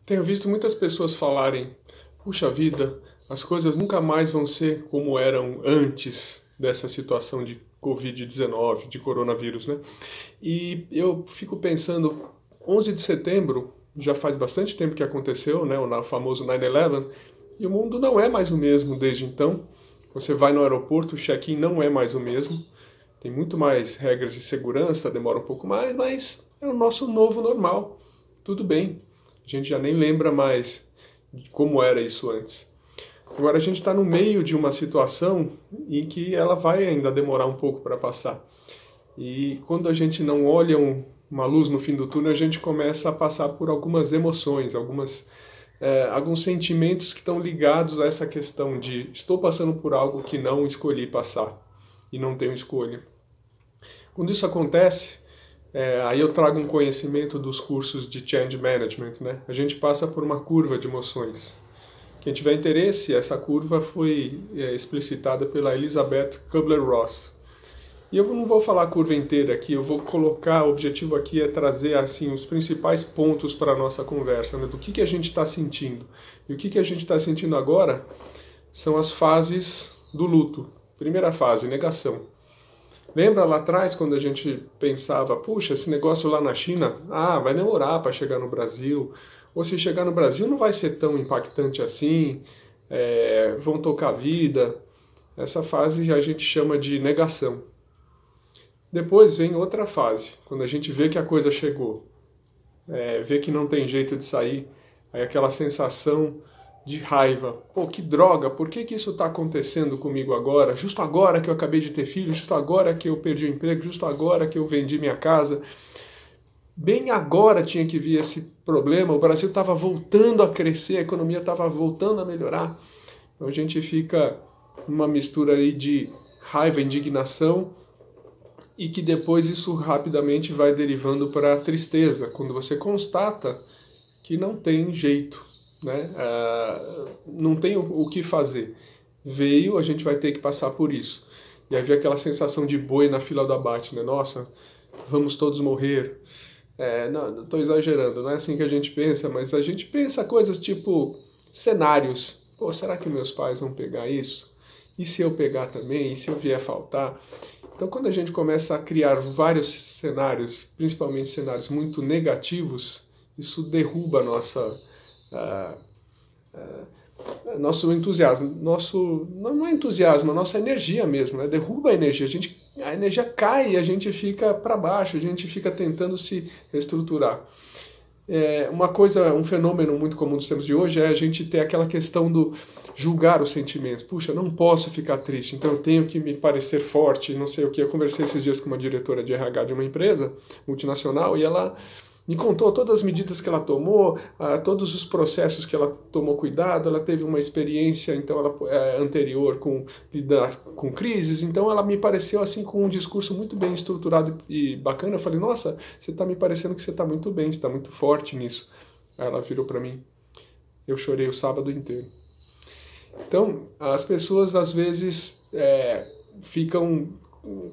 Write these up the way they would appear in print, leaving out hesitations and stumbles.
Tenho visto muitas pessoas falarem: puxa vida, as coisas nunca mais vão ser como eram antes dessa situação de Covid-19, de coronavírus, né? E eu fico pensando, 11 de setembro, já faz bastante tempo que aconteceu, né? O famoso 9/11, e o mundo não é mais o mesmo desde então. Você vai no aeroporto, o check-in não é mais o mesmo. Tem muito mais regras de segurança, demora um pouco mais, mas é o nosso novo normal. Tudo bem. A gente já nem lembra mais de como era isso antes. Agora a gente está no meio de uma situação em que ela vai ainda demorar um pouco para passar. E quando a gente não olha uma luz no fim do túnel, a gente começa a passar por algumas emoções, alguns sentimentos que estão ligados a essa questão de estou passando por algo que não escolhi passar e não tenho escolha. Quando isso acontece, aí eu trago um conhecimento dos cursos de Change Management, né? A gente passa por uma curva de emoções. Quem tiver interesse, essa curva foi explicitada pela Elizabeth Kubler-Ross. E eu não vou falar a curva inteira aqui, eu vou colocar, o objetivo aqui é trazer assim os principais pontos para a nossa conversa, né? Do que a gente está sentindo. E o que a gente está sentindo agora são as fases do luto. Primeira fase, negação. Lembra lá atrás quando a gente pensava, puxa, esse negócio lá na China, vai demorar para chegar no Brasil, ou se chegar no Brasil não vai ser tão impactante assim, vão tocar a vida. Essa fase a gente chama de negação. Depois vem outra fase, quando a gente vê que a coisa chegou, vê que não tem jeito de sair, aí aquela sensação de raiva. Pô, que droga, por que isso está acontecendo comigo agora? Justo agora que eu acabei de ter filho, justo agora que eu perdi o emprego, justo agora que eu vendi minha casa. Bem agora tinha que vir esse problema, o Brasil estava voltando a crescer, a economia estava voltando a melhorar. Então a gente fica numa mistura aí de raiva, indignação, e que depois isso rapidamente vai derivando para a tristeza, quando você constata que não tem jeito, né? Não tem o que fazer. Veio, a gente vai ter que passar por isso. E havia aquela sensação de boi na fila do abate, né? Nossa, vamos todos morrer. Não estou exagerando, não é assim que a gente pensa, mas a gente pensa coisas tipo cenários. Pô, será que meus pais vão pegar isso? E se eu pegar também? E se eu vier faltar? Então, quando a gente começa a criar vários cenários, principalmente cenários muito negativos, isso derruba nosso entusiasmo, não é entusiasmo, a nossa energia mesmo, né? Derruba a energia, a energia cai e a gente fica para baixo, a gente fica tentando se reestruturar. Um fenômeno muito comum dos tempos de hoje é a gente ter aquela questão do julgar os sentimentos. Puxa, não posso ficar triste, então eu tenho que me parecer forte, não sei o que. Eu conversei esses dias com uma diretora de RH de uma empresa multinacional e ela me contou todas as medidas que ela tomou, todos os processos que ela tomou cuidado. Ela teve uma experiência anterior com lidar com crises, então ela me pareceu assim com um discurso muito bem estruturado e bacana. Eu falei, nossa, você está me parecendo que você está muito bem, você está muito forte nisso. Aí ela virou para mim, eu chorei o sábado inteiro. Então, as pessoas às vezes ficam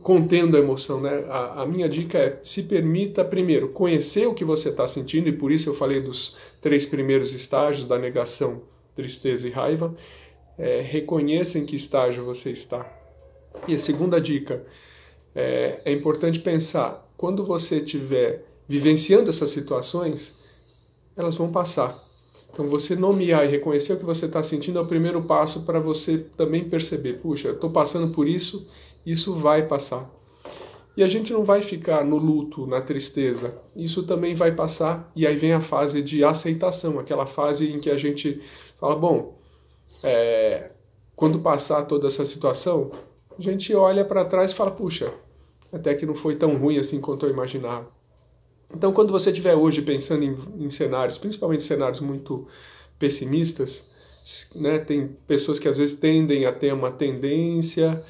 contendo a emoção, né? A minha dica é: se permita primeiro conhecer o que você está sentindo, e por isso eu falei dos 3 primeiros estágios da negação, tristeza e raiva. Reconheça em que estágio você está. E a segunda dica, é importante pensar, quando você estiver vivenciando essas situações, elas vão passar. Então você nomear e reconhecer o que você está sentindo é o primeiro passo para você também perceber, puxa, eu estou passando por isso, isso vai passar. E a gente não vai ficar no luto, na tristeza. Isso também vai passar, e aí vem a fase de aceitação, aquela fase em que a gente fala, bom, quando passar toda essa situação, a gente olha para trás e fala, puxa, até que não foi tão ruim assim quanto eu imaginava. Então, quando você estiver hoje pensando em cenários, principalmente cenários muito pessimistas, né, tem pessoas que às vezes tendem a ter uma tendência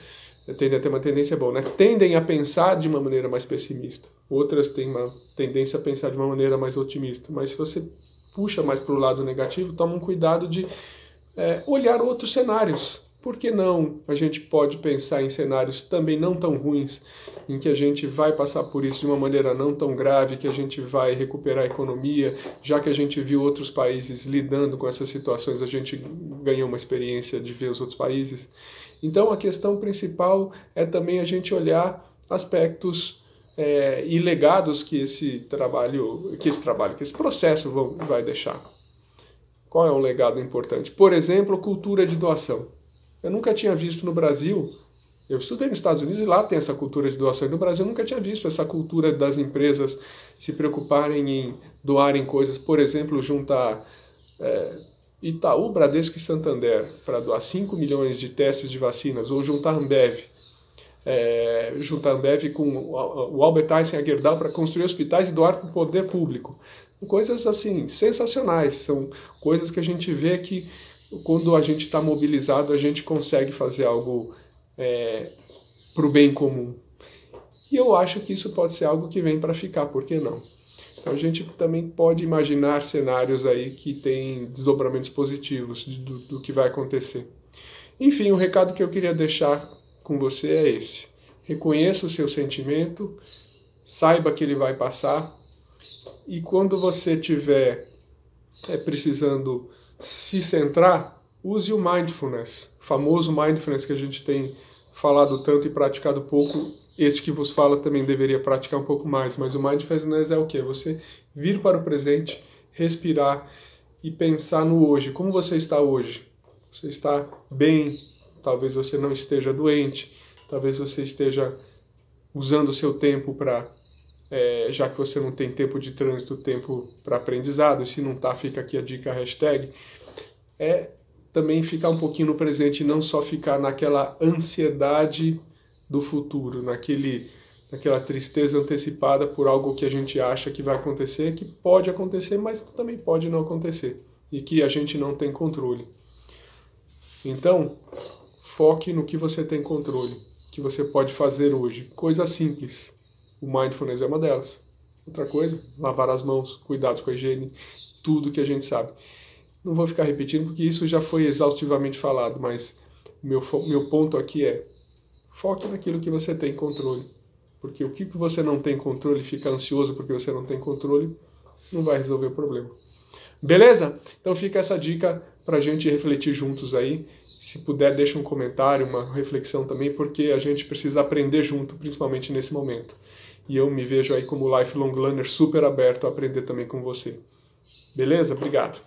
bom, né? Tendem a pensar de uma maneira mais pessimista. Outras têm uma tendência a pensar de uma maneira mais otimista. Mas se você puxa mais para o lado negativo, toma um cuidado de olhar outros cenários. por que não a gente pode pensar em cenários também não tão ruins, em que a gente vai passar por isso de uma maneira não tão grave, que a gente vai recuperar a economia, já que a gente viu outros países lidando com essas situações, a gente ganhou uma experiência de ver os outros países. Então a questão principal é também a gente olhar aspectos e legados que esse processo vai deixar. Qual é um legado importante? Por exemplo, cultura de doação. Eu nunca tinha visto no Brasil, eu estudei nos Estados Unidos e lá tem essa cultura de doação, e no Brasil eu nunca tinha visto essa cultura das empresas se preocuparem em doarem coisas, por exemplo, juntar Itaú, Bradesco e Santander para doar 5 milhões de testes de vacinas, ou juntar Ambev com o Albert Einstein e a Gerdau para construir hospitais e doar para o poder público. Coisas assim, sensacionais, são coisas que a gente vê que quando a gente está mobilizado a gente consegue fazer algo para o bem comum. E eu acho que isso pode ser algo que vem para ficar, por que não? Então a gente também pode imaginar cenários aí que têm desdobramentos positivos do que vai acontecer. Enfim, o recado que eu queria deixar com você é esse. Reconheça o seu sentimento, saiba que ele vai passar, e quando você estiver precisando se centrar, use o mindfulness, o famoso mindfulness que a gente tem falado tanto e praticado pouco. Este que vos fala também deveria praticar um pouco mais, mas o mindfulness é o quê? Você vir para o presente, respirar e pensar no hoje. Como você está hoje? Você está bem? Talvez você não esteja doente, talvez você esteja usando o seu tempo para, já que você não tem tempo de trânsito, tempo para aprendizado, e se não está, fica aqui a dica, hashtag, também ficar um pouquinho no presente e não só ficar naquela ansiedade do futuro, naquela tristeza antecipada por algo que a gente acha que vai acontecer, que pode acontecer, mas também pode não acontecer, e que a gente não tem controle. Então, foque no que você tem controle, que você pode fazer hoje. Coisa simples. O mindfulness é uma delas. Outra coisa, lavar as mãos, cuidados com a higiene, tudo que a gente sabe. Não vou ficar repetindo porque isso já foi exaustivamente falado, mas meu ponto aqui é: foque naquilo que você tem controle. Porque o que você não tem controle, fica ansioso porque você não tem controle, não vai resolver o problema. Beleza? Então fica essa dica pra gente refletir juntos aí. Se puder, deixa um comentário, uma reflexão também, porque a gente precisa aprender junto, principalmente nesse momento. E eu me vejo aí como lifelong learner super aberto a aprender também com você. Beleza? Obrigado.